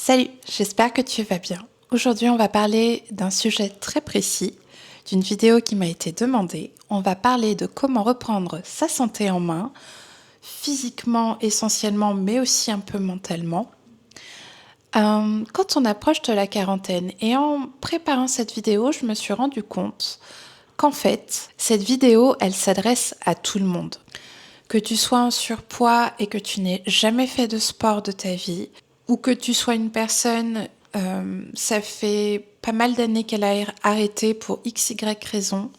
Salut, j'espère que tu vas bien. Aujourd'hui, on va parler d'un sujet très précis, d'une vidéo qui m'a été demandée. On va parler de comment reprendre sa santé en main, physiquement essentiellement, mais aussi un peu mentalement. Quand on approche de la quarantaine et en préparant cette vidéo, je me suis rendu compte qu'en fait, cette vidéo, elle s'adresse à tout le monde. Que tu sois en surpoids et que tu n'aies jamais fait de sport de ta vie, ou que tu sois une personne, ça fait pas mal d'années qu'elle a arrêté pour XY raison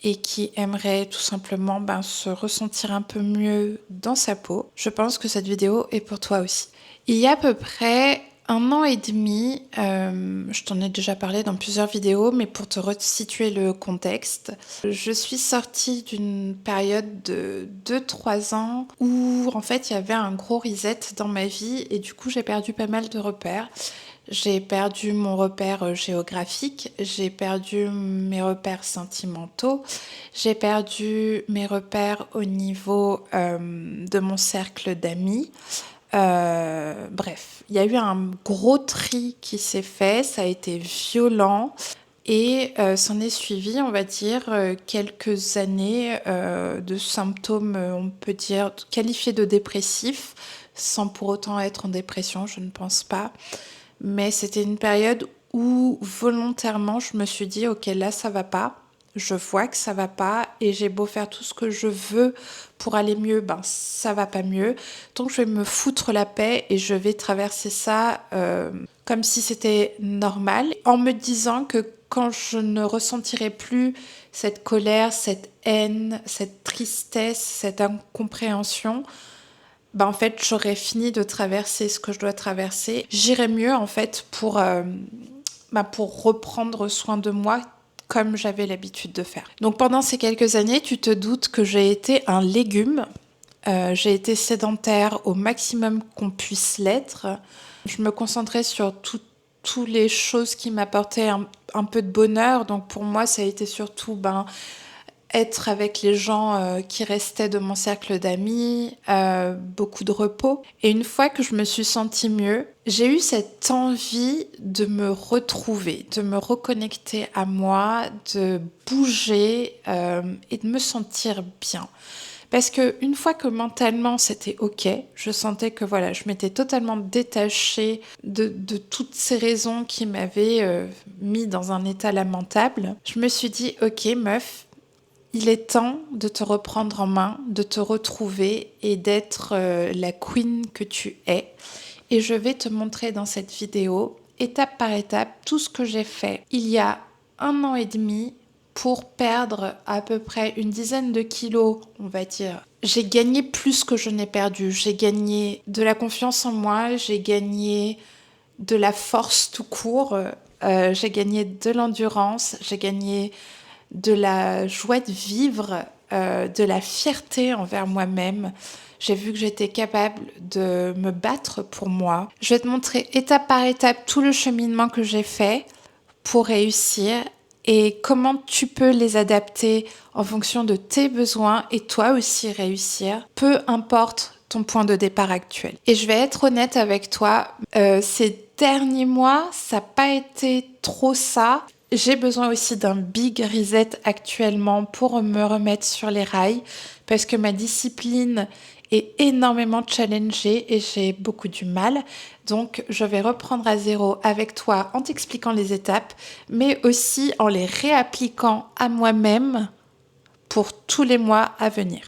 et qui aimerait tout simplement se ressentir un peu mieux dans sa peau, je pense que cette vidéo est pour toi aussi. Il y a à peu près 1 an et demi, je t'en ai déjà parlé dans plusieurs vidéos, mais pour te resituer le contexte, je suis sortie d'une période de 2-3 ans où en fait il y avait un gros reset dans ma vie et du coup j'ai perdu pas mal de repères. J'ai perdu mon repère géographique, j'ai perdu mes repères sentimentaux, j'ai perdu mes repères au niveau de mon cercle d'amis. Bref, il y a eu un gros tri qui s'est fait, ça a été violent et s'en est suivi, on va dire, quelques années de symptômes, on peut dire, qualifiés de dépressifs, sans pour autant être en dépression, je ne pense pas. Mais c'était une période où volontairement je me suis dit ok, là ça va pas, je vois que ça va pas et j'ai beau faire tout ce que je veux pour aller mieux, ça va pas mieux, donc je vais me foutre la paix et je vais traverser ça comme si c'était normal, en me disant que quand je ne ressentirai plus cette colère, cette haine, cette tristesse, cette incompréhension, en fait, j'aurais fini de traverser ce que je dois traverser. J'irai mieux, en fait, pour reprendre soin de moi comme j'avais l'habitude de faire. Donc, pendant ces quelques années, tu te doutes que j'ai été un légume. J'ai été sédentaire au maximum qu'on puisse l'être. Je me concentrais sur toutes les choses qui m'apportaient un peu de bonheur. Donc, pour moi, ça a été surtout être avec les gens qui restaient de mon cercle d'amis, beaucoup de repos. Et une fois que je me suis sentie mieux, j'ai eu cette envie de me retrouver, de me reconnecter à moi, de bouger et de me sentir bien. Parce qu'une fois que mentalement c'était ok, je sentais que voilà, je m'étais totalement détachée de toutes ces raisons qui m'avaient mis dans un état lamentable. Je me suis dit ok meuf, il est temps de te reprendre en main, de te retrouver et d'être la queen que tu es. Et je vais te montrer dans cette vidéo, étape par étape, tout ce que j'ai fait il y a 1 an et demi pour perdre à peu près une dizaine de kilos, on va dire. J'ai gagné plus que je n'ai perdu. J'ai gagné de la confiance en moi, j'ai gagné de la force tout court, j'ai gagné de l'endurance, j'ai gagné de la joie de vivre, de la fierté envers moi-même. J'ai vu que j'étais capable de me battre pour moi. Je vais te montrer étape par étape tout le cheminement que j'ai fait pour réussir et comment tu peux les adapter en fonction de tes besoins et toi aussi réussir, peu importe ton point de départ actuel. Et je vais être honnête avec toi, ces derniers mois, ça n'a pas été trop ça. J'ai besoin aussi d'un big reset actuellement pour me remettre sur les rails parce que ma discipline est énormément challengée et j'ai beaucoup du mal. Donc, je vais reprendre à zéro avec toi en t'expliquant les étapes, mais aussi en les réappliquant à moi-même pour tous les mois à venir.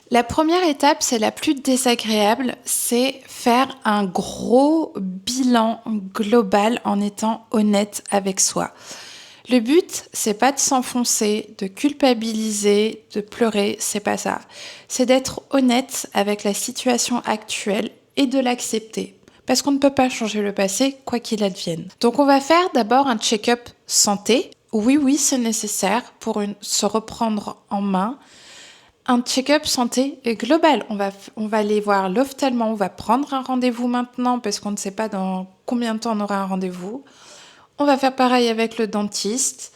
La première étape, c'est la plus désagréable, c'est faire un gros bilan global en étant honnête avec soi. Le but, c'est pas de s'enfoncer, de culpabiliser, de pleurer, c'est pas ça. C'est d'être honnête avec la situation actuelle et de l'accepter. Parce qu'on ne peut pas changer le passé, quoi qu'il advienne. Donc on va faire d'abord un check-up santé. Oui, c'est nécessaire pour se reprendre en main. Un check-up santé global. On va aller voir l'ophtalmo, on va prendre un rendez-vous maintenant parce qu'on ne sait pas dans combien de temps on aura un rendez-vous. On va faire pareil avec le dentiste.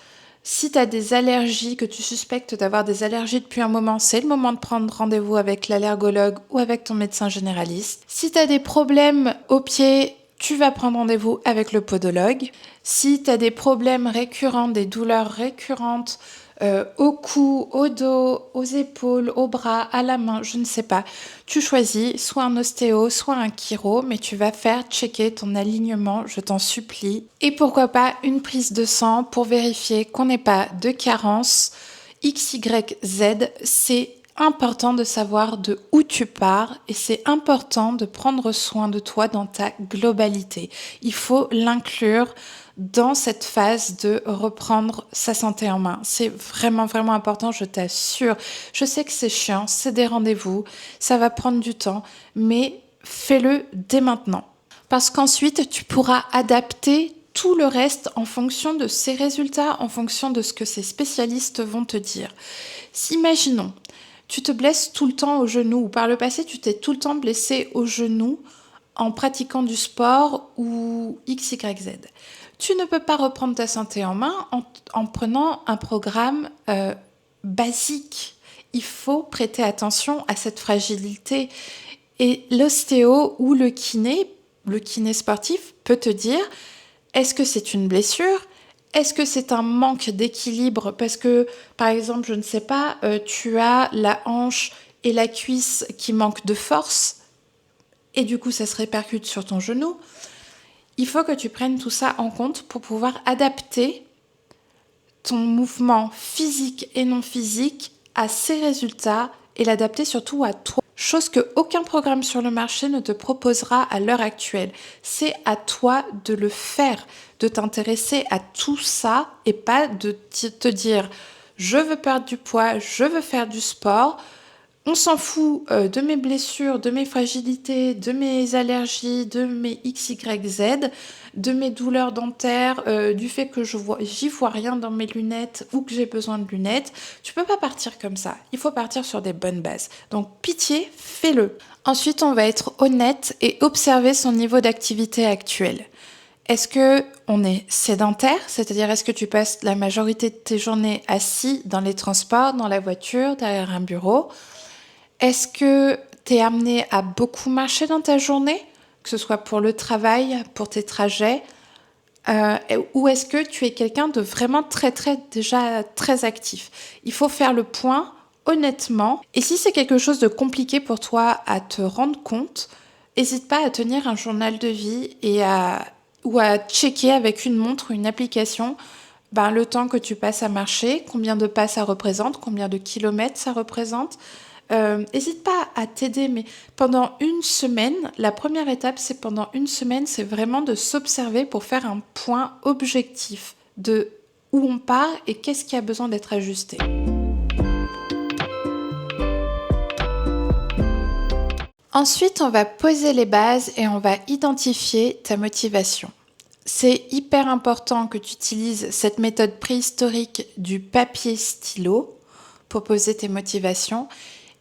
Si tu as des allergies, que tu suspectes d'avoir des allergies depuis un moment, c'est le moment de prendre rendez-vous avec l'allergologue ou avec ton médecin généraliste. Si tu as des problèmes aux pieds, tu vas prendre rendez-vous avec le podologue. Si tu as des problèmes récurrents, des douleurs récurrentes au cou, au dos, aux épaules, aux bras, à la main, je ne sais pas, tu choisis soit un ostéo, soit un chiro, mais tu vas faire checker ton alignement, je t'en supplie. Et pourquoi pas une prise de sang pour vérifier qu'on n'ait pas de carence X, Y, Z. C'est important de savoir de où tu pars et c'est important de prendre soin de toi dans ta globalité. Il faut l'inclure dans cette phase de reprendre sa santé en main. C'est vraiment, vraiment important, je t'assure. Je sais que c'est chiant, c'est des rendez-vous, ça va prendre du temps, mais fais-le dès maintenant. Parce qu'ensuite, tu pourras adapter tout le reste en fonction de ces résultats, en fonction de ce que ces spécialistes vont te dire. Imaginons, tu te blesses tout le temps au genou, ou par le passé, tu t'es tout le temps blessé au genou en pratiquant du sport ou X, Y, Z. Tu ne peux pas reprendre ta santé en main en prenant un programme basique. Il faut prêter attention à cette fragilité. Et l'ostéo ou le kiné sportif peut te dire, est-ce que c'est une blessure ? Est-ce que c'est un manque d'équilibre ? Parce que, par exemple, je ne sais pas, tu as la hanche et la cuisse qui manquent de force, et du coup, ça se répercute sur ton genou. Il faut que tu prennes tout ça en compte pour pouvoir adapter ton mouvement physique et non physique à ces résultats et l'adapter surtout à toi. Chose qu'aucun programme sur le marché ne te proposera à l'heure actuelle. C'est à toi de le faire, de t'intéresser à tout ça et pas de te dire « je veux perdre du poids, je veux faire du sport ». On s'en fout de mes blessures, de mes fragilités, de mes allergies, de mes X, Y, Z, de mes douleurs dentaires, du fait que j'y vois rien dans mes lunettes ou que j'ai besoin de lunettes. Tu peux pas partir comme ça. Il faut partir sur des bonnes bases. Donc, pitié, fais-le. Ensuite, on va être honnête et observer son niveau d'activité actuel. Est-ce qu'on est sédentaire, c'est-à-dire est-ce que tu passes la majorité de tes journées assis dans les transports, dans la voiture, derrière un bureau ? Est-ce que tu es amené à beaucoup marcher dans ta journée, que ce soit pour le travail, pour tes trajets, ou est-ce que tu es quelqu'un de vraiment déjà très actif ? Il faut faire le point honnêtement. Et si c'est quelque chose de compliqué pour toi à te rendre compte, n'hésite pas à tenir un journal de vie ou à checker avec une montre ou une application le temps que tu passes à marcher, combien de pas ça représente, combien de kilomètres ça représente. N'hésite pas à t'aider, mais pendant une semaine, la première étape, c'est pendant une semaine, c'est vraiment de s'observer pour faire un point objectif de où on part et qu'est-ce qui a besoin d'être ajusté. Ensuite, on va poser les bases et on va identifier ta motivation. C'est hyper important que tu utilises cette méthode préhistorique du papier-stylo pour poser tes motivations.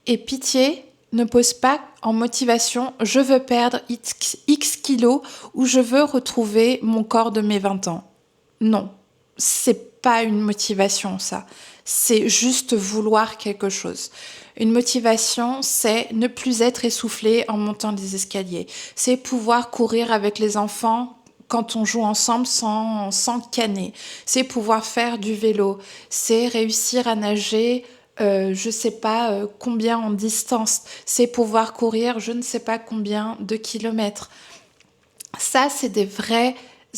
Et pitié, ne pose pas en motivation « je veux perdre X kilos » ou « je veux retrouver mon corps de mes 20 ans ». Non, c'est pas une motivation ça. C'est juste vouloir quelque chose. Une motivation, c'est ne plus être essoufflé en montant des escaliers. C'est pouvoir courir avec les enfants quand on joue ensemble sans canner. C'est pouvoir faire du vélo. C'est réussir à nager je sais pas combien en distance, c'est pouvoir courir je ne sais pas combien de kilomètres. Ça, c'est des vrais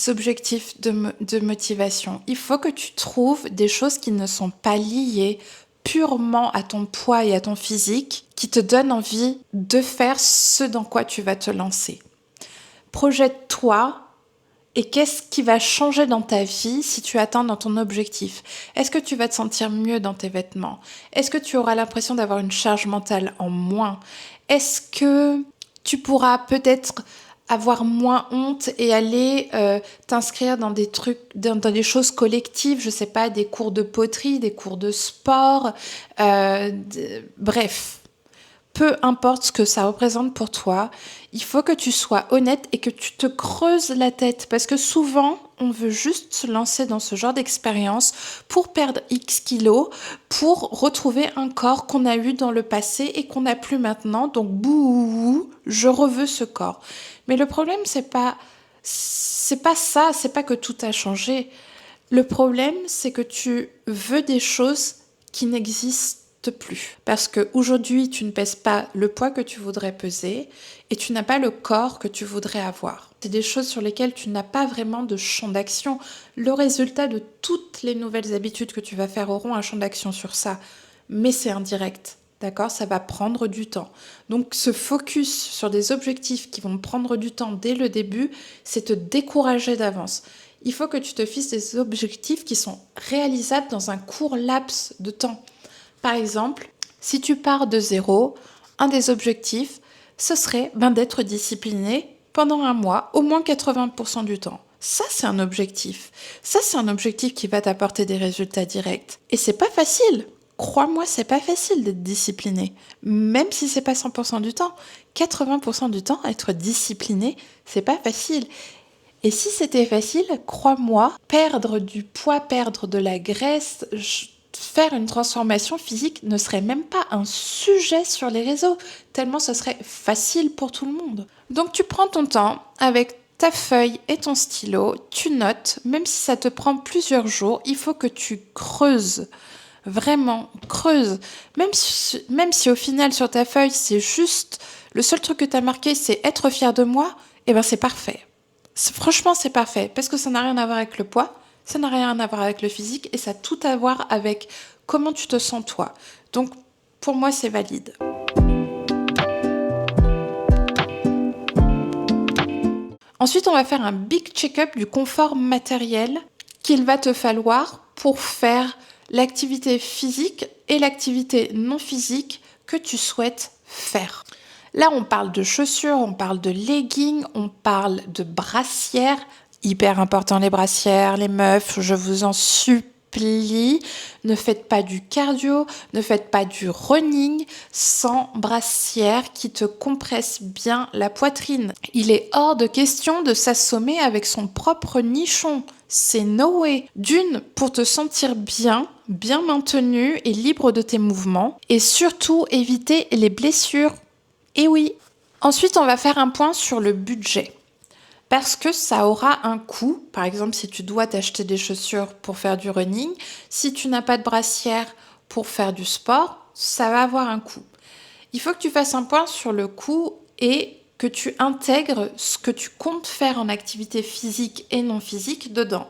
objectifs de motivation. Il faut que tu trouves des choses qui ne sont pas liées purement à ton poids et à ton physique, qui te donnent envie de faire ce dans quoi tu vas te lancer. Projette-toi. Et qu'est-ce qui va changer dans ta vie si tu atteins dans ton objectif ? Est-ce que tu vas te sentir mieux dans tes vêtements ? Est-ce que tu auras l'impression d'avoir une charge mentale en moins ? Est-ce que tu pourras peut-être avoir moins honte et aller t'inscrire dans des trucs, dans des choses collectives, je sais pas, des cours de poterie, des cours de sport, bref. Peu importe ce que ça représente pour toi, il faut que tu sois honnête et que tu te creuses la tête. Parce que souvent, on veut juste se lancer dans ce genre d'expérience pour perdre X kilos, pour retrouver un corps qu'on a eu dans le passé et qu'on n'a plus maintenant. Donc, bouh, je reveux ce corps. Mais le problème, c'est pas ça, c'est pas que tout a changé. Le problème, c'est que tu veux des choses qui n'existent plus. Parce qu'aujourd'hui, tu ne pèses pas le poids que tu voudrais peser et tu n'as pas le corps que tu voudrais avoir. C'est des choses sur lesquelles tu n'as pas vraiment de champ d'action. Le résultat de toutes les nouvelles habitudes que tu vas faire auront un champ d'action sur ça, mais c'est indirect. D'accord ? Ça va prendre du temps. Donc, ce focus sur des objectifs qui vont prendre du temps dès le début, c'est te décourager d'avance. Il faut que tu te fixes des objectifs qui sont réalisables dans un court laps de temps. Par exemple, si tu pars de zéro, un des objectifs, ce serait d'être discipliné pendant un mois, au moins 80% du temps. Ça, c'est un objectif. Ça, c'est un objectif qui va t'apporter des résultats directs. Et c'est pas facile. Crois-moi, c'est pas facile d'être discipliné. Même si c'est pas 100% du temps. 80% du temps, être discipliné, c'est pas facile. Et si c'était facile, crois-moi, perdre du poids, perdre de la graisse, faire une transformation physique ne serait même pas un sujet sur les réseaux, tellement ce serait facile pour tout le monde. Donc tu prends ton temps avec ta feuille et ton stylo, tu notes, même si ça te prend plusieurs jours, il faut que tu creuses. Vraiment, creuse. Même si au final sur ta feuille, c'est juste, le seul truc que tu as marqué, c'est être fier de moi, et ben c'est parfait. Franchement, c'est parfait, parce que ça n'a rien à voir avec le poids, ça n'a rien à voir avec le physique, et ça a tout à voir avec comment tu te sens toi. Donc, pour moi, c'est valide. Ensuite, on va faire un big check-up du confort matériel qu'il va te falloir pour faire l'activité physique et l'activité non physique que tu souhaites faire. Là, on parle de chaussures, on parle de leggings, on parle de brassières. Hyper important les brassières, les meufs, je vous en supplie. Ne faites pas du cardio, ne faites pas du running sans brassière qui te compresse bien la poitrine. Il est hors de question de s'assommer avec son propre nichon. C'est no way. D'une, pour te sentir bien maintenu et libre de tes mouvements. Et surtout, éviter les blessures. Et oui. Ensuite, on va faire un point sur le budget. Parce que ça aura un coût. Par exemple, si tu dois t'acheter des chaussures pour faire du running, si tu n'as pas de brassière pour faire du sport, ça va avoir un coût. Il faut que tu fasses un point sur le coût et que tu intègres ce que tu comptes faire en activité physique et non physique dedans.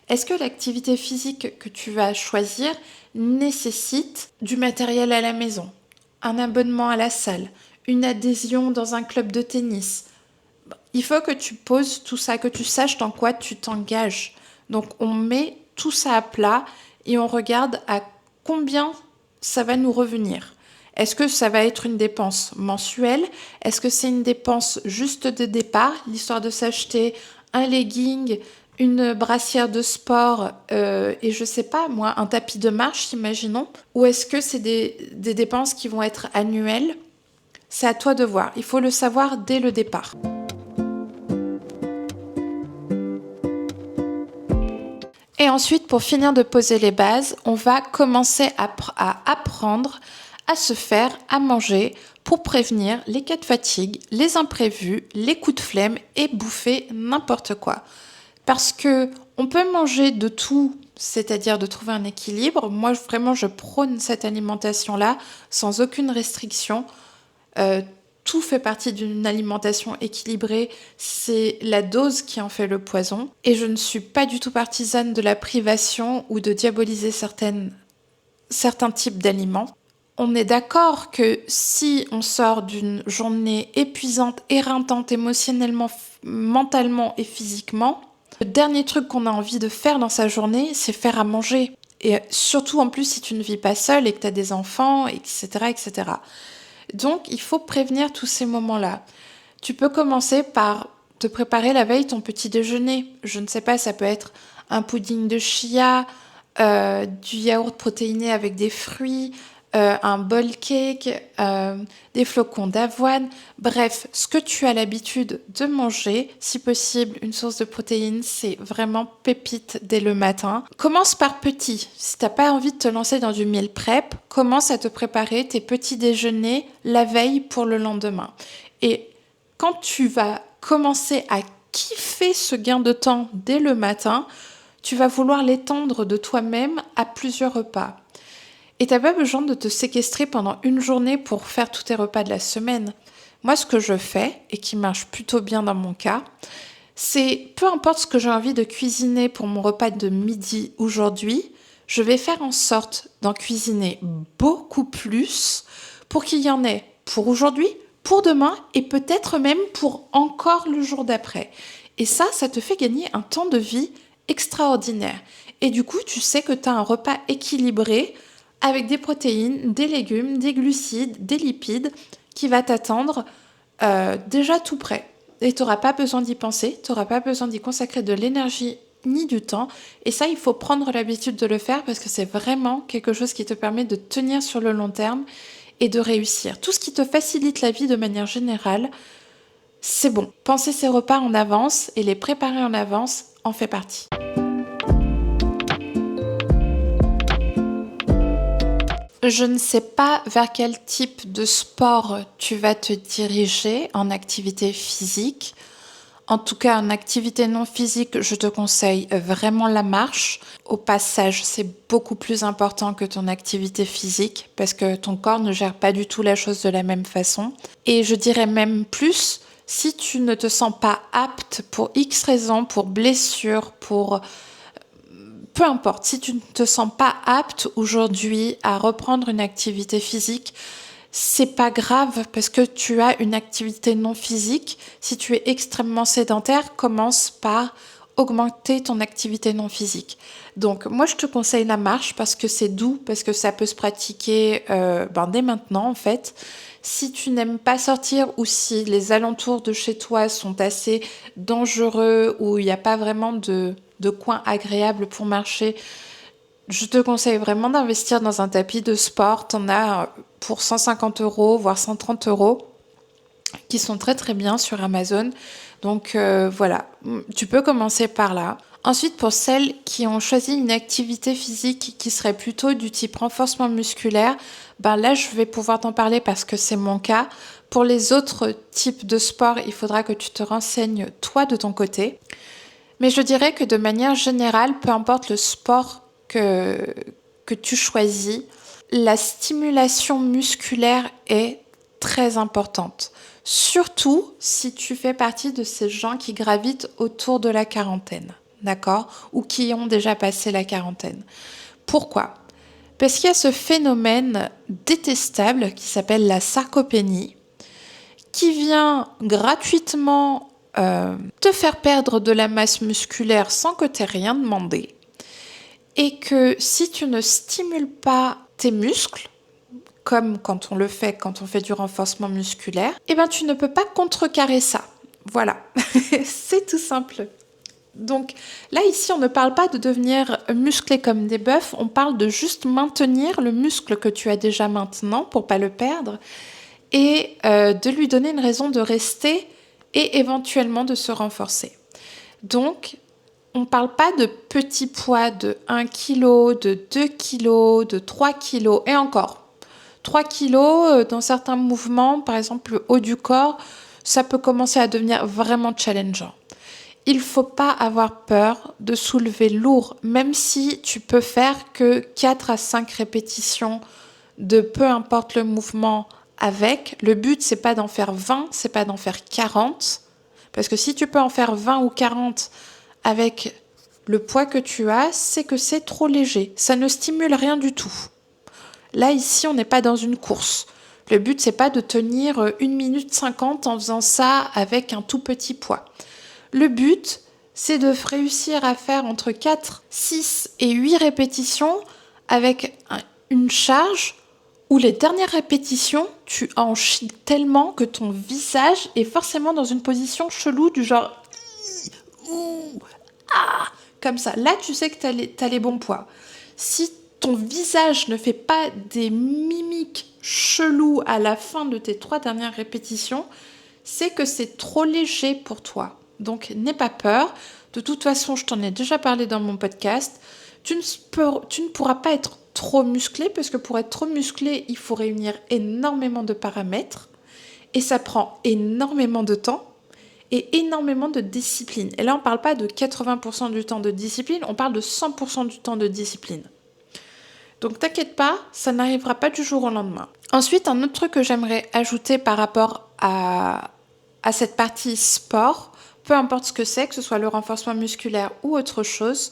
Est-ce que l'activité physique que tu vas choisir nécessite du matériel à la maison, un abonnement à la salle, une adhésion dans un club de tennis? Il faut que tu poses tout ça, que tu saches dans quoi tu t'engages. Donc on met tout ça à plat et on regarde à combien ça va nous revenir. Est-ce que ça va être une dépense mensuelle? Est-ce que c'est une dépense juste de départ, l'histoire de s'acheter un legging, une brassière de sport et je sais pas moi, un tapis de marche, imaginons? Ou est-ce que c'est des dépenses qui vont être annuelles? C'est à toi de voir. Il faut le savoir dès le départ. Et ensuite, pour finir de poser les bases, on va commencer à apprendre à se faire à manger pour prévenir les cas de fatigue, les imprévus, les coups de flemme et bouffer n'importe quoi. Parce que on peut manger de tout, c'est-à-dire de trouver un équilibre. Moi, vraiment, je prône cette alimentation-là sans aucune restriction. Tout fait partie d'une alimentation équilibrée, c'est la dose qui en fait le poison. Et je ne suis pas du tout partisane de la privation ou de diaboliser certains types d'aliments. On est d'accord que si on sort d'une journée épuisante, éreintante émotionnellement, mentalement et physiquement, le dernier truc qu'on a envie de faire dans sa journée, c'est faire à manger. Et surtout en plus si tu ne vis pas seule et que tu as des enfants, etc., etc. Donc, il faut prévenir tous ces moments-là. Tu peux commencer par te préparer la veille ton petit déjeuner. Je ne sais pas, ça peut être un pudding de chia, du yaourt protéiné avec des fruits, un bol cake, des flocons d'avoine. Bref, ce que tu as l'habitude de manger, si possible, une source de protéines, c'est vraiment pépite dès le matin. Commence par petit. Si t'as pas envie de te lancer dans du meal prep, commence à te préparer tes petits déjeuners la veille pour le lendemain. Et quand tu vas commencer à kiffer ce gain de temps dès le matin, tu vas vouloir l'étendre de toi-même à plusieurs repas. Et t'as pas besoin de te séquestrer pendant une journée pour faire tous tes repas de la semaine. Moi, ce que je fais, et qui marche plutôt bien dans mon cas, c'est peu importe ce que j'ai envie de cuisiner pour mon repas de midi aujourd'hui, je vais faire en sorte d'en cuisiner beaucoup plus pour qu'il y en ait pour aujourd'hui, pour demain et peut-être même pour encore le jour d'après. Et ça te fait gagner un temps de vie extraordinaire. Et du coup, tu sais que tu as un repas équilibré avec des protéines, des légumes, des glucides, des lipides qui va t'attendre déjà tout prêt. Et tu n'auras pas besoin d'y penser, tu n'auras pas besoin d'y consacrer de l'énergie ni du temps. Et ça, il faut prendre l'habitude de le faire parce que c'est vraiment quelque chose qui te permet de tenir sur le long terme et de réussir. Tout ce qui te facilite la vie de manière générale, c'est bon. Penser ces repas en avance et les préparer en avance en fait partie. Je ne sais pas vers quel type de sport tu vas te diriger en activité physique. En tout cas, en activité non physique, je te conseille vraiment la marche. Au passage, c'est beaucoup plus important que ton activité physique parce que ton corps ne gère pas du tout la chose de la même façon. Et je dirais même plus, si tu ne te sens pas apte pour X raisons, pour blessure, pour peu importe, si tu ne te sens pas apte aujourd'hui à reprendre une activité physique, c'est pas grave parce que tu as une activité non physique. Si tu es extrêmement sédentaire, commence par augmenter ton activité non physique. Donc moi je te conseille la marche parce que c'est doux, parce que ça peut se pratiquer dès maintenant en fait. Si tu n'aimes pas sortir ou si les alentours de chez toi sont assez dangereux ou il n'y a pas vraiment de coin agréable pour marcher, je te conseille vraiment d'investir dans un tapis de sport. T'en as pour 150 €, voire 130 €, qui sont très très bien sur Amazon. Donc voilà, tu peux commencer par là. Ensuite, pour celles qui ont choisi une activité physique qui serait plutôt du type renforcement musculaire, là je vais pouvoir t'en parler parce que c'est mon cas. Pour les autres types de sports, il faudra que tu te renseignes toi de ton côté. Mais je dirais que de manière générale, peu importe le sport que tu choisis, la stimulation musculaire est très importante. Surtout si tu fais partie de ces gens qui gravitent autour de la quarantaine, d'accord? Ou qui ont déjà passé la quarantaine. Pourquoi? Parce qu'il y a ce phénomène détestable qui s'appelle la sarcopénie, qui vient gratuitement te faire perdre de la masse musculaire sans que tu aies rien demandé. Et que si tu ne stimules pas tes muscles, comme quand on le fait, quand on fait du renforcement musculaire, tu ne peux pas contrecarrer ça. Voilà, c'est tout simple. Donc là, ici, on ne parle pas de devenir musclé comme des bœufs, on parle de juste maintenir le muscle que tu as déjà maintenant pour pas le perdre et de lui donner une raison de rester et éventuellement de se renforcer. Donc, on ne parle pas de petits poids de 1 kg, de 2 kg, de 3 kg et encore. 3 kg dans certains mouvements, par exemple le haut du corps, ça peut commencer à devenir vraiment challengeant. Il ne faut pas avoir peur de soulever lourd, même si tu peux faire que 4 à 5 répétitions de peu importe le mouvement avec. Le but, c'est pas d'en faire 20, c'est pas d'en faire 40. Parce que si tu peux en faire 20 ou 40 avec le poids que tu as, c'est que c'est trop léger. Ça ne stimule rien du tout. Là, ici, on n'est pas dans une course. Le but, c'est pas de tenir 1 minute 50 en faisant ça avec un tout petit poids. Le but, c'est de réussir à faire entre 4, 6 et 8 répétitions avec une charge où les dernières répétitions, tu en chies tellement que ton visage est forcément dans une position chelou du genre comme ça. Là, tu sais que t'as les bons poids. Si ton visage ne fait pas des mimiques cheloues à la fin de tes 3 dernières répétitions, c'est que c'est trop léger pour toi. Donc, n'aie pas peur. De toute façon, je t'en ai déjà parlé dans mon podcast. Tu ne pourras pas être trop musclé parce que pour être trop musclé, il faut réunir énormément de paramètres et ça prend énormément de temps et énormément de discipline. Et là, on ne parle pas de 80% du temps de discipline, on parle de 100% du temps de discipline. Donc, t'inquiète pas, ça n'arrivera pas du jour au lendemain. Ensuite, un autre truc que j'aimerais ajouter par rapport à cette partie sport, peu importe ce que c'est, que ce soit le renforcement musculaire ou autre chose,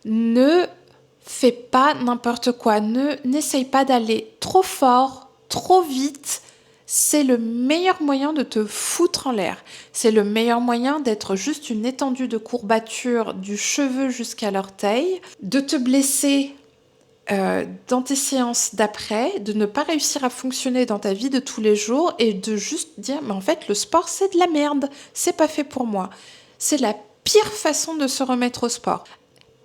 ne fais pas n'importe quoi. N'essaye pas d'aller trop fort, trop vite. C'est le meilleur moyen de te foutre en l'air. C'est le meilleur moyen d'être juste une étendue de courbature du cheveu jusqu'à l'orteil, de te blesser dans tes séances d'après, de ne pas réussir à fonctionner dans ta vie de tous les jours et de juste dire mais en fait le sport c'est de la merde, c'est pas fait pour moi. C'est la pire façon de se remettre au sport.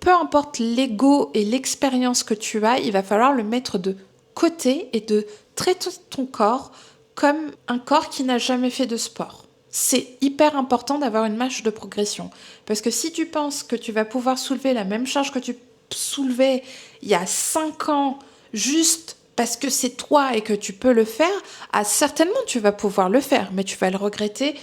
Peu importe l'ego et l'expérience que tu as, il va falloir le mettre de côté et de traiter ton corps comme un corps qui n'a jamais fait de sport. C'est hyper important d'avoir une marge de progression parce que si tu penses que tu vas pouvoir soulever la même charge que tu soulevais il y a 5 ans juste parce que c'est toi et que tu peux le faire, certainement tu vas pouvoir le faire, mais tu vas le regretter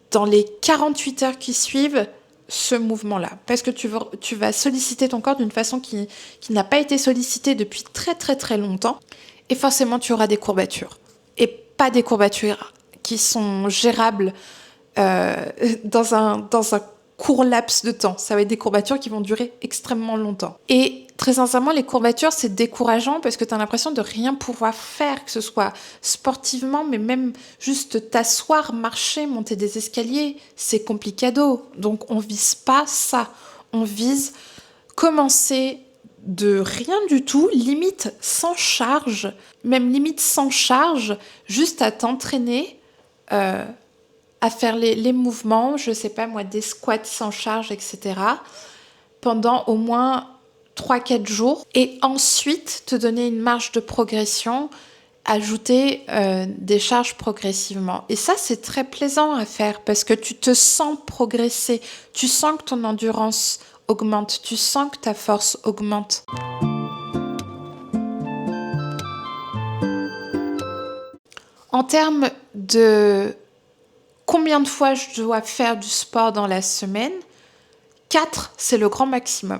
dans les 48 heures qui suivent ce mouvement-là. Parce que tu vas solliciter ton corps d'une façon qui n'a pas été sollicitée depuis très très très longtemps et forcément tu auras des courbatures. Et pas des courbatures qui sont gérables dans un court laps de temps. Ça va être des courbatures qui vont durer extrêmement longtemps. Et très sincèrement, les courbatures, c'est décourageant parce que tu as l'impression de rien pouvoir faire, que ce soit sportivement, mais même juste t'asseoir, marcher, monter des escaliers, c'est complicado. Donc on vise pas ça. On vise commencer de rien du tout, limite sans charge, même limite sans charge, juste à t'entraîner à faire les mouvements, je sais pas moi, des squats sans charge, etc. pendant au moins 3-4 jours et ensuite te donner une marge de progression, ajouter des charges progressivement. Et ça, c'est très plaisant à faire parce que tu te sens progresser, tu sens que ton endurance augmente, tu sens que ta force augmente. En termes de combien de fois je dois faire du sport dans la semaine, 4, c'est le grand maximum.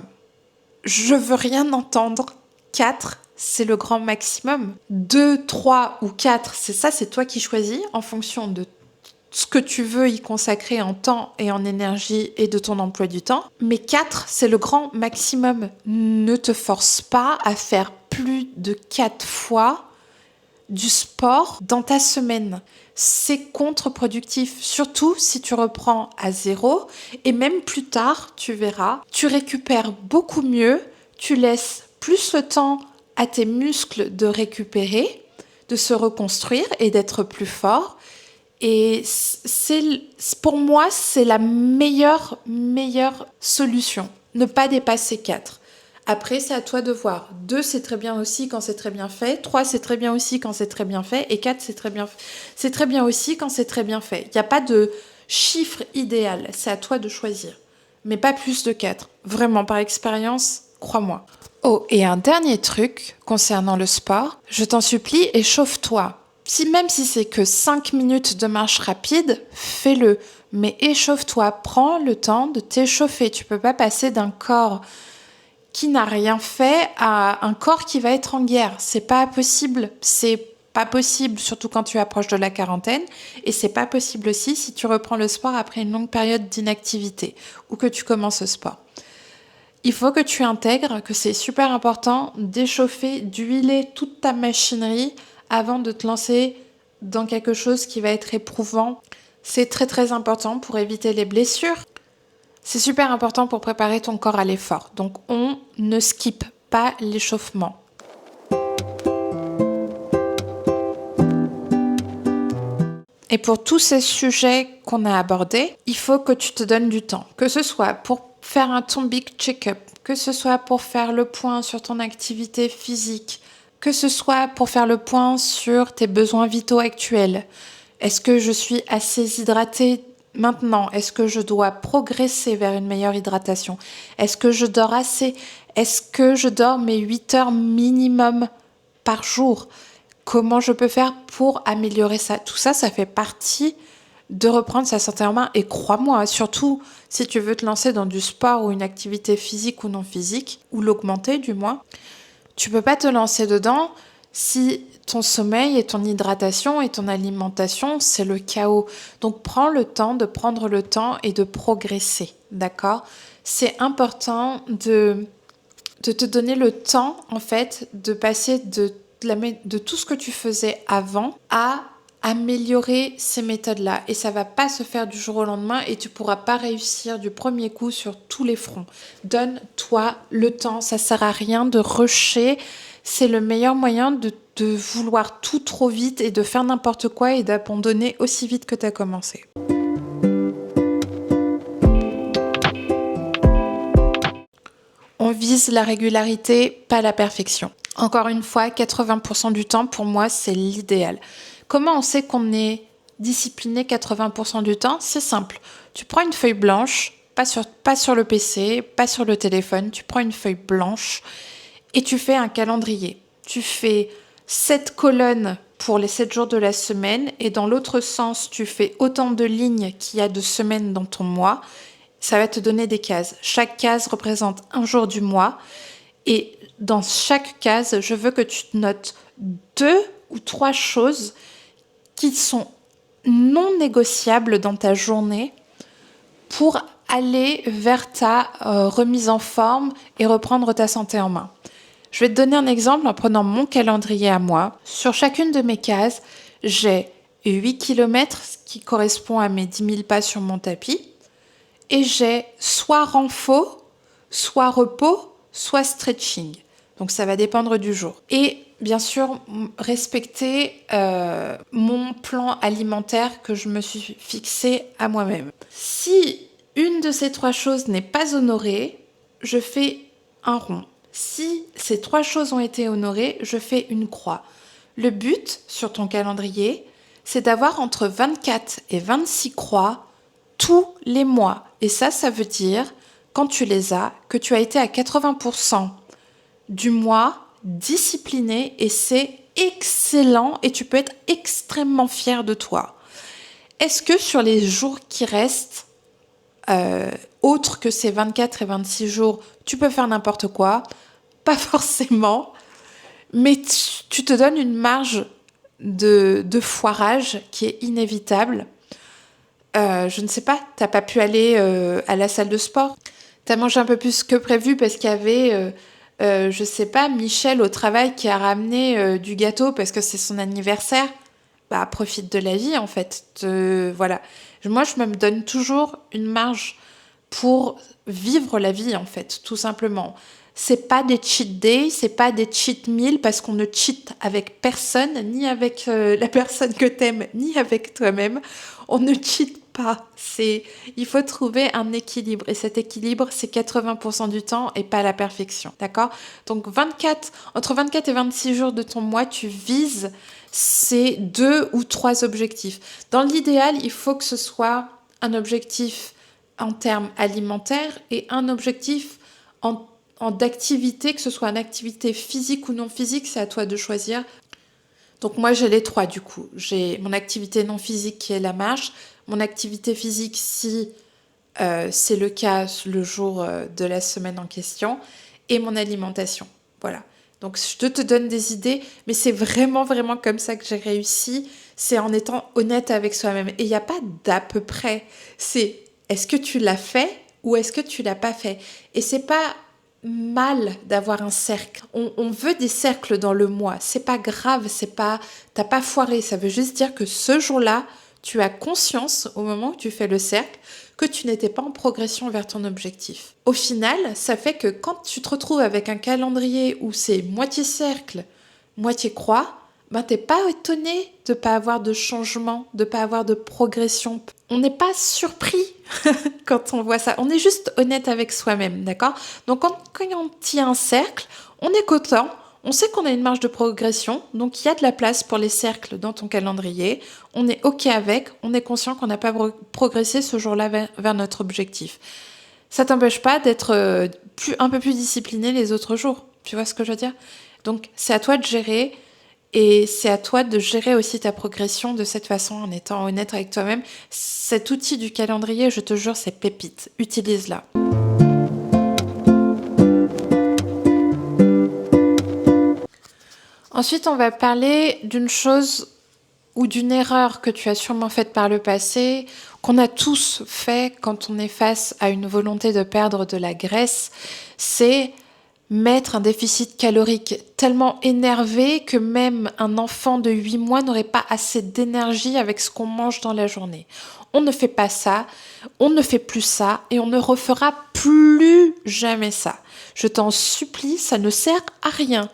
Je veux rien entendre. 4, c'est le grand maximum. 2, 3 ou 4, c'est toi qui choisis en fonction de ce que tu veux y consacrer en temps et en énergie et de ton emploi du temps. Mais 4, c'est le grand maximum. Ne te force pas à faire plus de 4 fois du sport dans ta semaine. C'est contre-productif, surtout si tu reprends à 0 et même plus tard, tu verras, tu récupères beaucoup mieux, tu laisses plus le temps à tes muscles de récupérer, de se reconstruire et d'être plus fort. Et pour moi, c'est la meilleure solution. Ne pas dépasser 4. Après, c'est à toi de voir. 2, c'est très bien aussi quand c'est très bien fait. 3, c'est très bien aussi quand c'est très bien fait. Et 4, c'est très bien aussi quand c'est très bien fait. Il n'y a pas de chiffre idéal. C'est à toi de choisir. Mais pas plus de 4. Vraiment, par expérience, crois-moi. Oh, et un dernier truc concernant le sport. Je t'en supplie, échauffe-toi. Même si c'est que 5 minutes de marche rapide, fais-le. Mais échauffe-toi. Prends le temps de t'échauffer. Tu peux pas passer d'un corps qui n'a rien fait à un corps qui va être en guerre. C'est pas possible, surtout quand tu approches de la quarantaine, et c'est pas possible aussi si tu reprends le sport après une longue période d'inactivité ou que tu commences le sport. Il faut que tu intègres que c'est super important d'échauffer, d'huiler toute ta machinerie avant de te lancer dans quelque chose qui va être éprouvant. C'est très très important pour éviter les blessures. C'est super important pour préparer ton corps à l'effort. Donc, on ne skippe pas l'échauffement. Et pour tous ces sujets qu'on a abordés, il faut que tu te donnes du temps. Que ce soit pour faire un ton big check-up, que ce soit pour faire le point sur ton activité physique, que ce soit pour faire le point sur tes besoins vitaux actuels. Est-ce que je suis assez hydratée maintenant? Est-ce que je dois progresser vers une meilleure hydratation? Est-ce que je dors assez? Est-ce que je dors mes 8 heures minimum par jour? Comment je peux faire pour améliorer ça? Tout ça, ça fait partie de reprendre sa santé en main. Et crois-moi, surtout si tu veux te lancer dans du sport ou une activité physique ou non physique, ou l'augmenter du moins, tu peux pas te lancer dedans si ton sommeil et ton hydratation et ton alimentation, c'est le chaos. Donc prends le temps de prendre le temps et de progresser, d'accord? C'est important de te donner le temps, en fait, de passer de tout ce que tu faisais avant à améliorer ces méthodes-là. Et ça va pas se faire du jour au lendemain et tu pourras pas réussir du premier coup sur tous les fronts. Donne-toi le temps, ça sert à rien de rusher. C'est le meilleur moyen de vouloir tout trop vite et de faire n'importe quoi et d'abandonner aussi vite que tu as commencé. On vise la régularité, pas la perfection. Encore une fois, 80% du temps, pour moi, c'est l'idéal. Comment on sait qu'on est discipliné 80% du temps? C'est simple. Tu prends une feuille blanche, pas sur le PC, pas sur le téléphone, tu prends une feuille blanche et tu fais un calendrier. Tu fais 7 colonnes pour les 7 jours de la semaine et dans l'autre sens, tu fais autant de lignes qu'il y a de semaines dans ton mois. Ça va te donner des cases. Chaque case représente un jour du mois et dans chaque case, je veux que tu te notes 2 ou 3 choses qui sont non négociables dans ta journée pour aller vers ta remise en forme et reprendre ta santé en main. Je vais te donner un exemple en prenant mon calendrier à moi. Sur chacune de mes cases, j'ai 8 km, ce qui correspond à mes 10 000 pas sur mon tapis. Et j'ai soit renfo, soit repos, soit stretching. Donc ça va dépendre du jour. Et bien sûr, respecter mon plan alimentaire que je me suis fixé à moi-même. Si une de ces 3 choses n'est pas honorée, je fais un rond. Si ces 3 choses ont été honorées, je fais une croix. Le but sur ton calendrier, c'est d'avoir entre 24 et 26 croix tous les mois. Et ça veut dire, quand tu les as, que tu as été à 80% du mois discipliné et c'est excellent et tu peux être extrêmement fier de toi. Est-ce que sur les jours qui restent, autres que ces 24 et 26 jours, tu peux faire n'importe quoi? Pas forcément, mais tu te donnes une marge de foirage qui est inévitable. Je ne sais pas, t'as pas pu aller à la salle de sport? T'as mangé un peu plus que prévu parce qu'il y avait, je sais pas, Michel au travail qui a ramené du gâteau parce que c'est son anniversaire? Bah, profite de la vie en fait. Voilà. Moi, je me donne toujours une marge pour vivre la vie en fait, tout simplement. C'est pas des cheat days, c'est pas des cheat meals parce qu'on ne cheat avec personne, ni avec la personne que t'aimes, ni avec toi-même. On ne cheat pas. Il faut trouver un équilibre et cet équilibre, c'est 80% du temps et pas la perfection, d'accord? Donc entre 24 et 26 jours de ton mois, tu vises ces 2 ou 3 objectifs. Dans l'idéal, il faut que ce soit un objectif en termes alimentaires et un objectif en d'activité, que ce soit une activité physique ou non physique, c'est à toi de choisir. Donc moi j'ai les 3 du coup. J'ai mon activité non physique qui est la marche, mon activité physique si c'est le cas le jour de la semaine en question, et mon alimentation. Voilà. Donc je te donne des idées, mais c'est vraiment vraiment comme ça que j'ai réussi, c'est en étant honnête avec soi-même. Et il n'y a pas d'à peu près, c'est est-ce que tu l'as fait ou est-ce que tu l'as pas fait? Et c'est pas mal d'avoir un cercle. On veut des cercles dans le mois. C'est pas grave, t'as pas foiré. Ça veut juste dire que ce jour-là, tu as conscience au moment où tu fais le cercle que tu n'étais pas en progression vers ton objectif. Au final, ça fait que quand tu te retrouves avec un calendrier où c'est moitié cercle, moitié croix, ben t'es pas étonné de pas avoir de changement, de pas avoir de progression. On n'est pas surpris quand on voit ça. On est juste honnête avec soi-même, d'accord? Donc quand on tient un cercle, on est content, on sait qu'on a une marge de progression, donc il y a de la place pour les cercles dans ton calendrier, on est OK avec, on est conscient qu'on n'a pas progressé ce jour-là vers notre objectif. Ça t'empêche pas d'être un peu plus discipliné les autres jours, tu vois ce que je veux dire? Donc c'est à toi de gérer. Et c'est à toi de gérer aussi ta progression de cette façon, en étant honnête avec toi-même. Cet outil du calendrier, je te jure, c'est pépite. Utilise-la. Ensuite, on va parler d'une chose ou d'une erreur que tu as sûrement faite par le passé, qu'on a tous fait quand on est face à une volonté de perdre de la graisse, c'est mettre un déficit calorique tellement énervé que même un enfant de 8 mois n'aurait pas assez d'énergie avec ce qu'on mange dans la journée. On ne fait pas ça, on ne fait plus ça et on ne refera plus jamais ça. Je t'en supplie, ça ne sert à rien.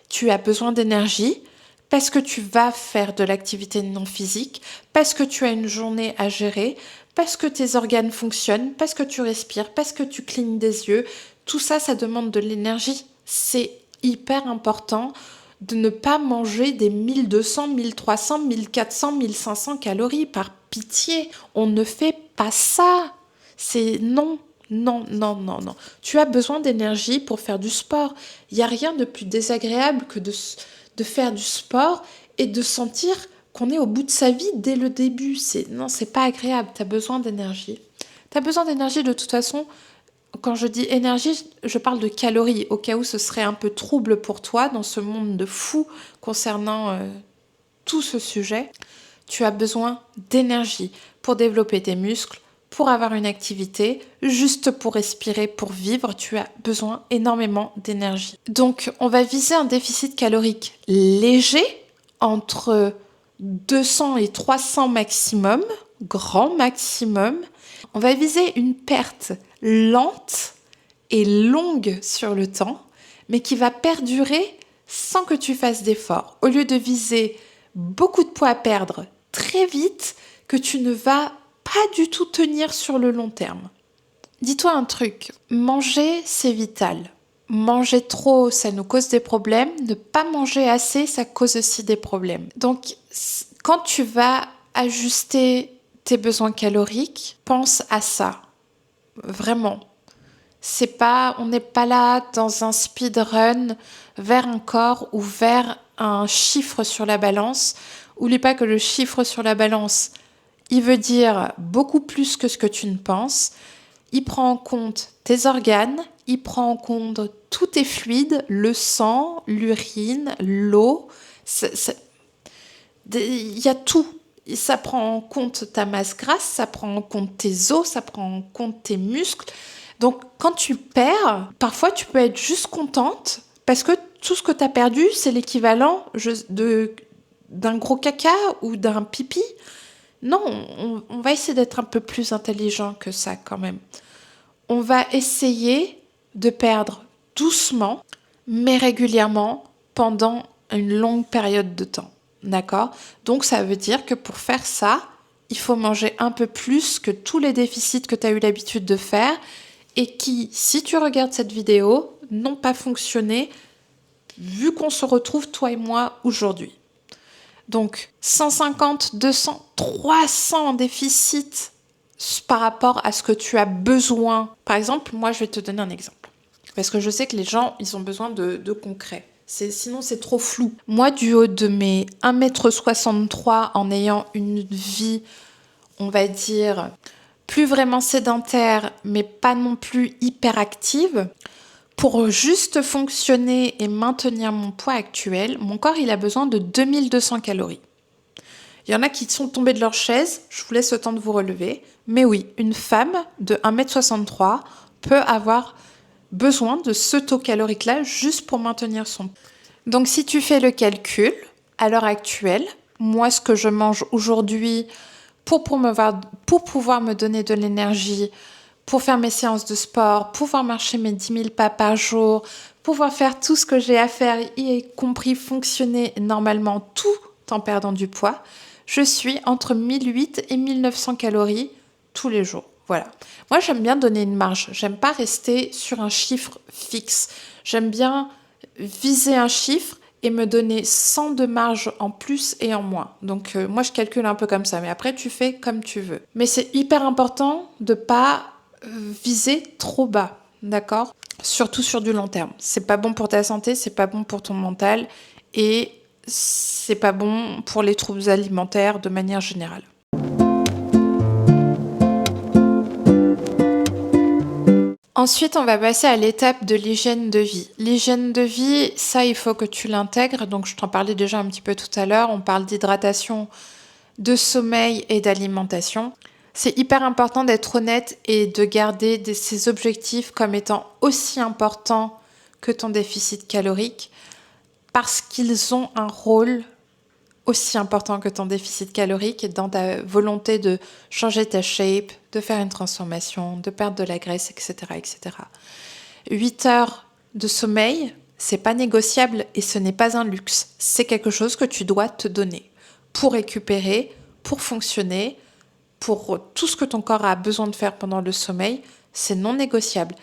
Tu as besoin d'énergie parce que tu vas faire de l'activité non physique, parce que tu as une journée à gérer, parce que tes organes fonctionnent, parce que tu respires, parce que tu clignes des yeux. Tout ça, ça demande de l'énergie. C'est hyper important de ne pas manger des 1200, 1300, 1400, 1500 calories. Par pitié, on ne fait pas ça. C'est non. Non, non, non, non. Tu as besoin d'énergie pour faire du sport. Il n'y a rien de plus désagréable que de faire du sport et de sentir qu'on est au bout de sa vie dès le début. Non, c'est pas agréable. Tu as besoin d'énergie. Tu as besoin d'énergie de toute façon. Quand je dis énergie, je parle de calories, au cas où ce serait un peu trouble pour toi dans ce monde de fous concernant tout ce sujet. Tu as besoin d'énergie pour développer tes muscles, pour avoir une activité, juste pour respirer, pour vivre, tu as besoin énormément d'énergie. Donc, on va viser un déficit calorique léger, entre 200 et 300 maximum, grand maximum. On va viser une perte lente et longue sur le temps, mais qui va perdurer sans que tu fasses d'efforts. Au lieu de viser beaucoup de poids à perdre très vite, que tu ne vas pas du tout tenir sur le long terme. Dis-toi un truc, manger c'est vital. Manger trop, ça nous cause des problèmes. Ne pas manger assez, ça cause aussi des problèmes. Donc, quand tu vas ajuster tes besoins caloriques, pense à ça. Vraiment. On n'est pas là dans un speedrun vers un corps ou vers un chiffre sur la balance. Oublie pas que le chiffre sur la balance, il veut dire beaucoup plus que ce que tu ne penses. Il prend en compte tes organes, il prend en compte tous tes fluides, le sang, l'urine, l'eau. Il y a tout. Ça prend en compte ta masse grasse, ça prend en compte tes os, ça prend en compte tes muscles. Donc, quand tu perds, parfois tu peux être juste contente parce que tout ce que tu as perdu, c'est l'équivalent d'un gros caca ou d'un pipi. Non, on va essayer d'être un peu plus intelligent que ça quand même. On va essayer de perdre doucement, mais régulièrement pendant une longue période de temps. D'accord? Donc, ça veut dire que pour faire ça, il faut manger un peu plus que tous les déficits que tu as eu l'habitude de faire et qui, si tu regardes cette vidéo, n'ont pas fonctionné vu qu'on se retrouve, toi et moi, aujourd'hui. Donc, 150, 200, 300 en déficit par rapport à ce que tu as besoin. Par exemple, moi, je vais te donner un exemple. Parce que je sais que les gens, ils ont besoin de concret. Sinon, c'est trop flou. Moi, du haut de mes 1,63 m, en ayant une vie, on va dire, plus vraiment sédentaire, mais pas non plus hyperactive, pour juste fonctionner et maintenir mon poids actuel, mon corps, il a besoin de 2200 calories. Il y en a qui sont tombés de leur chaise, je vous laisse le temps de vous relever. Mais oui, une femme de 1,63 m peut avoir besoin de ce taux calorique-là juste pour maintenir son poids. Donc si tu fais le calcul, à l'heure actuelle, moi ce que je mange aujourd'hui pour pouvoir me donner de l'énergie, pour faire mes séances de sport, pouvoir marcher mes 10 000 pas par jour, pouvoir faire tout ce que j'ai à faire, y compris fonctionner normalement tout en perdant du poids, je suis entre 1800 et 1900 calories tous les jours. Voilà. Moi, j'aime bien donner une marge. J'aime pas rester sur un chiffre fixe. J'aime bien viser un chiffre et me donner 100 de marge en plus et en moins. Donc, moi, je calcule un peu comme ça. Mais après, tu fais comme tu veux. Mais c'est hyper important de pas viser trop bas. D'accord ? Surtout sur du long terme. C'est pas bon pour ta santé, c'est pas bon pour ton mental et c'est pas bon pour les troubles alimentaires de manière générale. Ensuite, on va passer à l'étape de l'hygiène de vie. L'hygiène de vie, ça, il faut que tu l'intègres. Donc, je t'en parlais déjà un petit peu tout à l'heure. On parle d'hydratation, de sommeil et d'alimentation. C'est hyper important d'être honnête et de garder ces objectifs comme étant aussi importants que ton déficit calorique parce qu'ils ont un rôle aussi important que ton déficit calorique dans ta volonté de changer ta shape, de faire une transformation, de perdre de la graisse, etc., etc. 8 heures de sommeil, c'est pas négociable et ce n'est pas un luxe. C'est quelque chose que tu dois te donner pour récupérer, pour fonctionner, pour tout ce que ton corps a besoin de faire pendant le sommeil, c'est non négociable.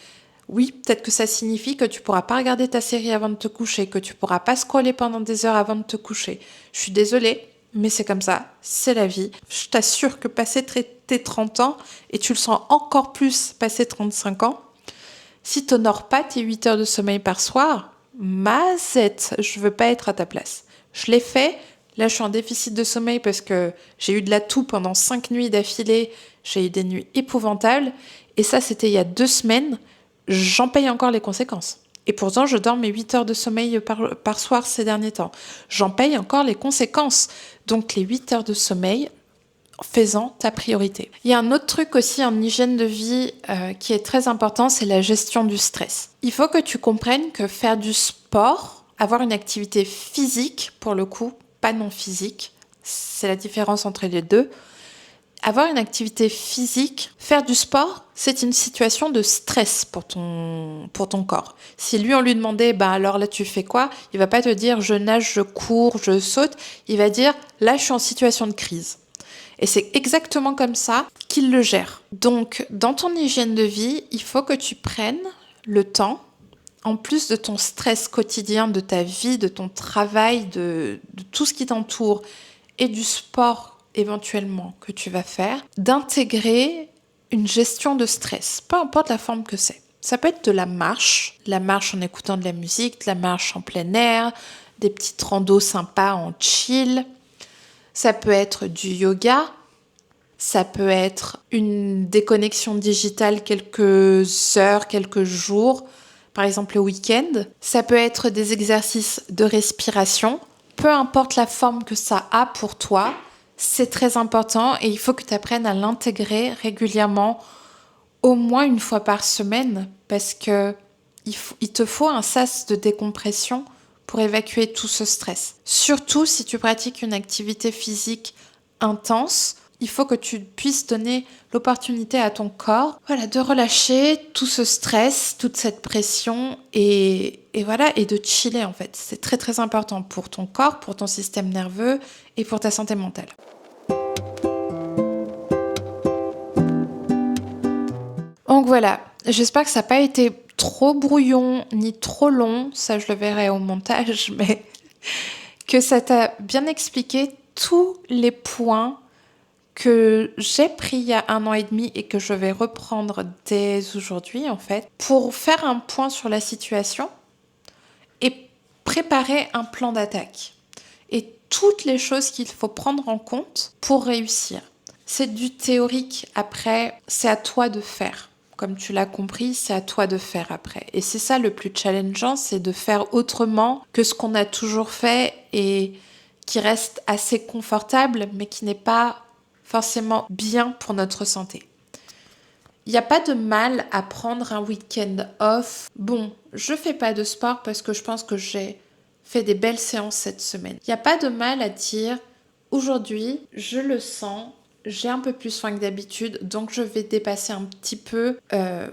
Oui, peut-être que ça signifie que tu pourras pas regarder ta série avant de te coucher, que tu pourras pas scroller pendant des heures avant de te coucher. Je suis désolée, mais c'est comme ça, c'est la vie. Je t'assure que passer tes 30 ans, et tu le sens encore plus passer 35 ans, si tu n'honores pas tes 8 heures de sommeil par soir, mazette, je veux pas être à ta place. Je l'ai fait, là je suis en déficit de sommeil parce que j'ai eu de la toux pendant 5 nuits d'affilée, j'ai eu des nuits épouvantables, et ça c'était il y a 2 semaines, j'en paye encore les conséquences. Et pourtant, je dors mes 8 heures de sommeil par soir ces derniers temps. J'en paye encore les conséquences. Donc, les 8 heures de sommeil, fais-en ta priorité. Il y a un autre truc aussi en hygiène de vie qui est très important, c'est la gestion du stress. Il faut que tu comprennes que faire du sport, avoir une activité physique, pour le coup, pas non physique, c'est la différence entre les deux. Avoir une activité physique, faire du sport, c'est une situation de stress pour ton corps. Si lui, on lui demandait, alors là, tu fais quoi ? Il va pas te dire, je nage, je cours, je saute. Il va dire, là, je suis en situation de crise. Et c'est exactement comme ça qu'il le gère. Donc, dans ton hygiène de vie, il faut que tu prennes le temps, en plus de ton stress quotidien, de ta vie, de ton travail, de tout ce qui t'entoure et du sport éventuellement que tu vas faire, d'intégrer une gestion de stress, peu importe la forme que c'est. Ça peut être de la marche en écoutant de la musique, de la marche en plein air, des petites randos sympas en chill. Ça peut être du yoga, ça peut être une déconnexion digitale quelques heures, quelques jours, par exemple le week-end. Ça peut être des exercices de respiration. Peu importe la forme que ça a pour toi, c'est très important et il faut que tu apprennes à l'intégrer régulièrement, au moins une fois par semaine, parce que il te faut un sas de décompression pour évacuer tout ce stress. Surtout si tu pratiques une activité physique intense, il faut que tu puisses donner l'opportunité à ton corps, de relâcher tout ce stress, toute cette pression et de chiller en fait. C'est très très important pour ton corps, pour ton système nerveux et pour ta santé mentale. Donc voilà, j'espère que ça n'a pas été trop brouillon ni trop long, ça je le verrai au montage, mais que ça t'a bien expliqué tous les points que j'ai pris il y a 1 an et demi et que je vais reprendre dès aujourd'hui en fait, pour faire un point sur la situation et préparer un plan d'attaque. Et toutes les choses qu'il faut prendre en compte pour réussir. C'est du théorique, après, c'est à toi de faire. Comme tu l'as compris, c'est à toi de faire après. Et c'est ça le plus challengeant, c'est de faire autrement que ce qu'on a toujours fait et qui reste assez confortable, mais qui n'est pas forcément bien pour notre santé. Il n'y a pas de mal à prendre un week-end off. Bon, je fais pas de sport parce que je pense que j'ai fait des belles séances cette semaine. Il n'y a pas de mal à dire, aujourd'hui, je le sens, j'ai un peu plus faim que d'habitude, donc je vais dépasser un petit peu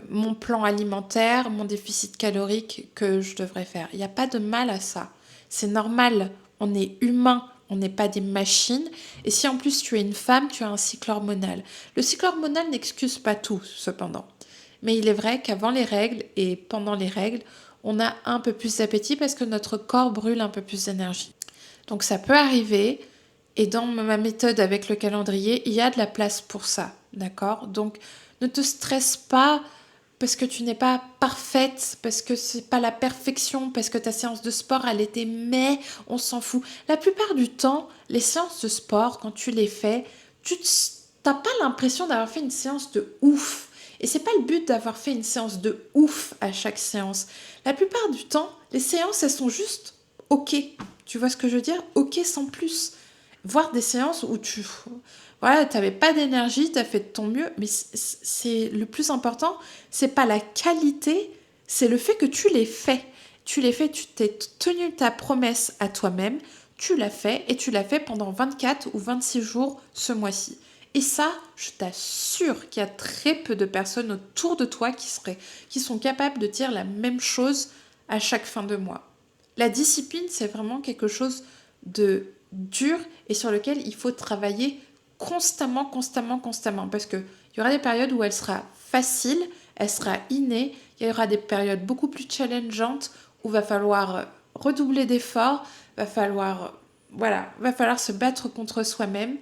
mon plan alimentaire, mon déficit calorique que je devrais faire. Il n'y a pas de mal à ça. C'est normal, on est humain, On n'est pas des machines. Et si en plus tu es une femme, tu as un cycle hormonal. Le cycle hormonal n'excuse pas tout, cependant. Mais il est vrai qu'avant les règles et pendant les règles, on a un peu plus d'appétit parce que notre corps brûle un peu plus d'énergie. Donc ça peut arriver. Et dans ma méthode avec le calendrier, il y a de la place pour ça. D'accord ? Donc ne te stresse pas parce que tu n'es pas parfaite, parce que c'est pas la perfection, parce que ta séance de sport, elle était mais on s'en fout. La plupart du temps, les séances de sport, quand tu les fais, t'as pas l'impression d'avoir fait une séance de ouf. Et c'est pas le but d'avoir fait une séance de ouf à chaque séance. La plupart du temps, les séances, elles sont juste ok. Tu vois ce que je veux dire ? Ok sans plus. Voir des séances où voilà, t'avais pas d'énergie, t'as fait de ton mieux, mais c'est le plus important, c'est pas la qualité, c'est le fait que tu l'aies fait. Tu l'as fait, tu t'es tenu ta promesse à toi-même, tu l'as fait et tu l'as fait pendant 24 ou 26 jours ce mois-ci. Et ça, je t'assure qu'il y a très peu de personnes autour de toi qui sont capables de dire la même chose à chaque fin de mois. La discipline, c'est vraiment quelque chose de dur et sur lequel il faut travailler constamment, parce qu'il y aura des périodes où elle sera facile, elle sera innée, il y aura des périodes beaucoup plus challengeantes où va falloir redoubler d'efforts, va falloir se battre contre soi-même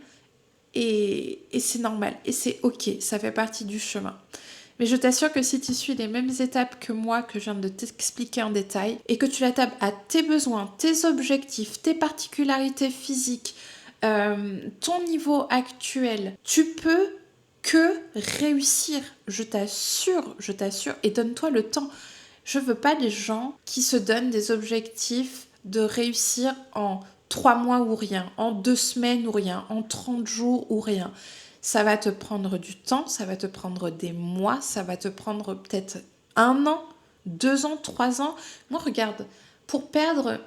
et c'est normal et c'est ok, ça fait partie du chemin. Mais je t'assure que si tu suis les mêmes étapes que moi, que je viens de t'expliquer en détail, et que tu l'adaptes à tes besoins, tes objectifs, tes particularités physiques, ton niveau actuel, tu peux que réussir. Je t'assure, et donne-toi le temps. Je veux pas des gens qui se donnent des objectifs de réussir en 3 mois ou rien, en 2 semaines ou rien, en 30 jours ou rien. Ça va te prendre du temps, ça va te prendre des mois, ça va te prendre peut-être 1 an, 2 ans, 3 ans. Moi, regarde, pour perdre,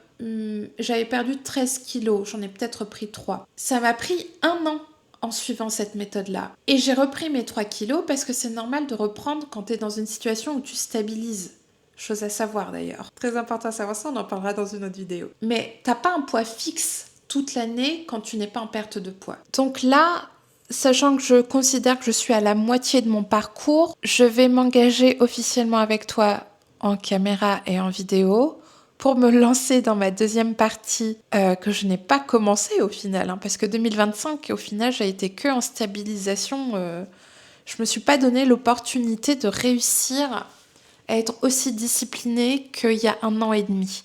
j'avais perdu 13 kilos, j'en ai peut-être pris 3. Ça m'a pris 1 an en suivant cette méthode-là. Et j'ai repris mes 3 kilos parce que c'est normal de reprendre quand tu es dans une situation où tu stabilises. Chose à savoir d'ailleurs. Très important à savoir ça, on en parlera dans une autre vidéo. Mais t'as pas un poids fixe toute l'année quand tu n'es pas en perte de poids. Donc là, sachant que je considère que je suis à la moitié de mon parcours, je vais m'engager officiellement avec toi en caméra et en vidéo pour me lancer dans ma deuxième partie que je n'ai pas commencé au final, parce que 2025, au final, j'ai été que en stabilisation. Je me suis pas donné l'opportunité de réussir à être aussi disciplinée qu'il y a 1 an et demi.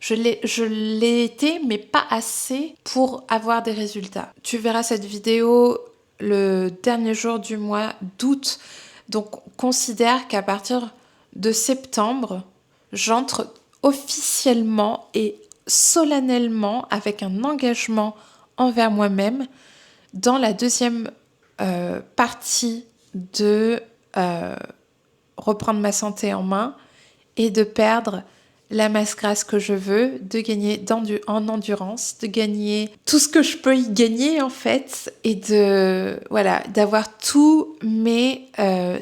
Je l'ai été, mais pas assez pour avoir des résultats. Tu verras cette vidéo le dernier jour du mois d'août. Donc, considère qu'à partir de septembre, j'entre officiellement et solennellement avec un engagement envers moi-même dans la deuxième partie de reprendre ma santé en main et de perdre la masse grasse que je veux, de gagner en endurance, de gagner tout ce que je peux y gagner en fait et d'avoir tous mes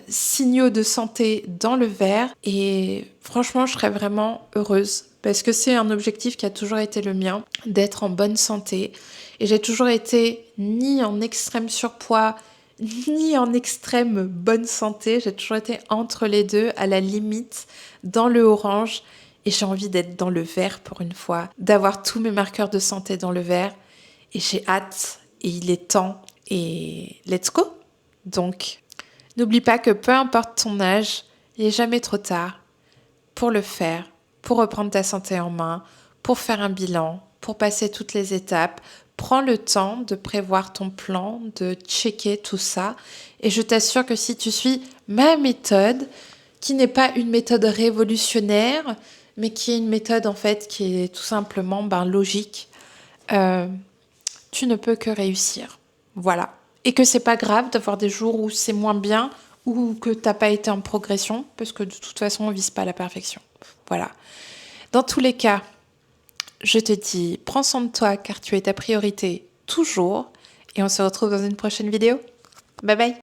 signaux de santé dans le vert. Et franchement, je serais vraiment heureuse parce que c'est un objectif qui a toujours été le mien, d'être en bonne santé. Et j'ai toujours été ni en extrême surpoids, ni en extrême bonne santé. J'ai toujours été entre les deux, à la limite, dans le orange. Et j'ai envie d'être dans le vert pour une fois, d'avoir tous mes marqueurs de santé dans le vert. Et j'ai hâte, et il est temps, et let's go! Donc, n'oublie pas que peu importe ton âge, il n'est jamais trop tard pour le faire, pour reprendre ta santé en main, pour faire un bilan, pour passer toutes les étapes. Prends le temps de prévoir ton plan, de checker tout ça. Et je t'assure que si tu suis ma méthode, qui n'est pas une méthode révolutionnaire, mais qui est une méthode en fait qui est tout simplement logique, tu ne peux que réussir. Voilà. Et que c'est pas grave d'avoir des jours où c'est moins bien ou que t'as pas été en progression, parce que de toute façon, on vise pas la perfection. Voilà. Dans tous les cas, je te dis, prends soin de toi car tu es ta priorité toujours. Et on se retrouve dans une prochaine vidéo. Bye bye.